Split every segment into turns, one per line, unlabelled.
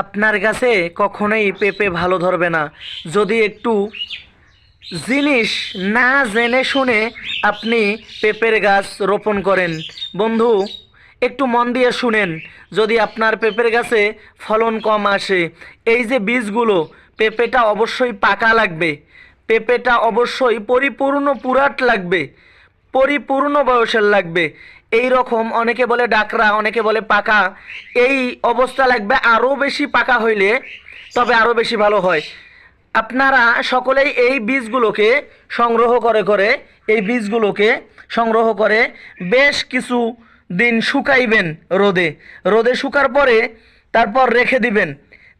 আপনার গাছে কখনোই পেঁপে ভালো ধরবে না যদি একটু জিনিস না জেনে শুনে আপনি পেঁপের গাছ রোপণ করেন। বন্ধু, একটু মন দিয়ে শুনেন। যদি আপনার পেঁপের গাছে ফলন কম আসে, এই যে বীজগুলো, পেঁপেটা অবশ্যই পাকা লাগবে, পেঁপেটা অবশ্যই পরিপূর্ণ পুরাট লাগবে, পরিপূর্ণ বয়সের লাগবে। এই রকম অনেকে বলে ডাকরা, অনেকে বলে পাকা, এই অবস্থা লাগবে। আরও বেশি পাকা হইলে তবে আরও বেশি ভালো হয়। আপনারা সকলেই এই বীজগুলোকে সংগ্রহ করে এই বীজগুলোকে সংগ্রহ করে বেশ কিছু দিন শুকাইবেন রোদে। রোদে শুকার পরে তারপর রেখে দিবেন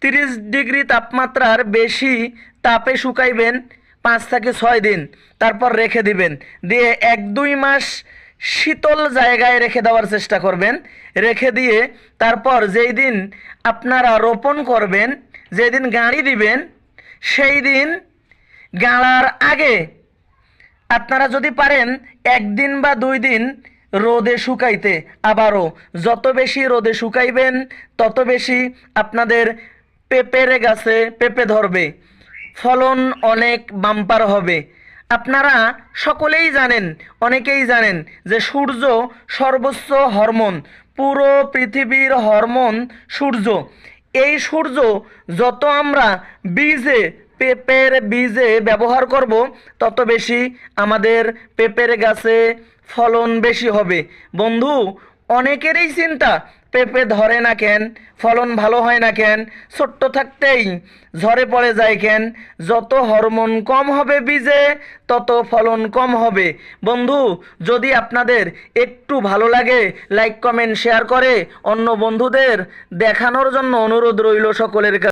30 ডিগ্রি তাপমাত্রার বেশি তাপে শুকাইবেন 5 থেকে 6 দিন। তারপর রেখে দিবেন, দিয়ে 1-2 মাস শীতল জায়গায় রেখে দেওয়ার চেষ্টা করবেন। রেখে দিয়ে তারপর যেই দিন আপনারা রোপণ করবেন, যেই দিন গাড়ি দিবেন, সেই দিন গাড়ার আগে আপনারা যদি পারেন 1 দিন বা 2 দিন রোদে শুকাইতে। আবারও যত বেশি রোদে শুকাইবেন তত বেশি আপনাদের পেঁপের গাছে পেঁপে ধরবে, ফলন অনেক বাম্পার হবে। আপনারা সকলেই জানেন, অনেকেই জানেন যে সূর্য সর্বোচ্চ হরমোন, পুরো পৃথিবীর হরমোন সূর্য। এই সূর্য যত আমরা বীজে, পেঁপের বীজে ব্যবহার করব, তত বেশি আমাদের পেঁপের গাছে ফলন বেশি হবে। বন্ধু, অনেকেরই চিন্তা পেঁপে ধরে না কেন, ফলন ভালো হয় না কেন, ছোট্ট থাকতেই ঝরে পড়ে যায় কেন? যত হরমোন কম হবে বীজে, তত ফলন কম হবে। বন্ধু, যদি আপনাদের একটু ভালো লাগে, লাইক কমেন্ট শেয়ার করে অন্য বন্ধুদের দেখানোর জন্য অনুরোধ রইল সকলের কাছে।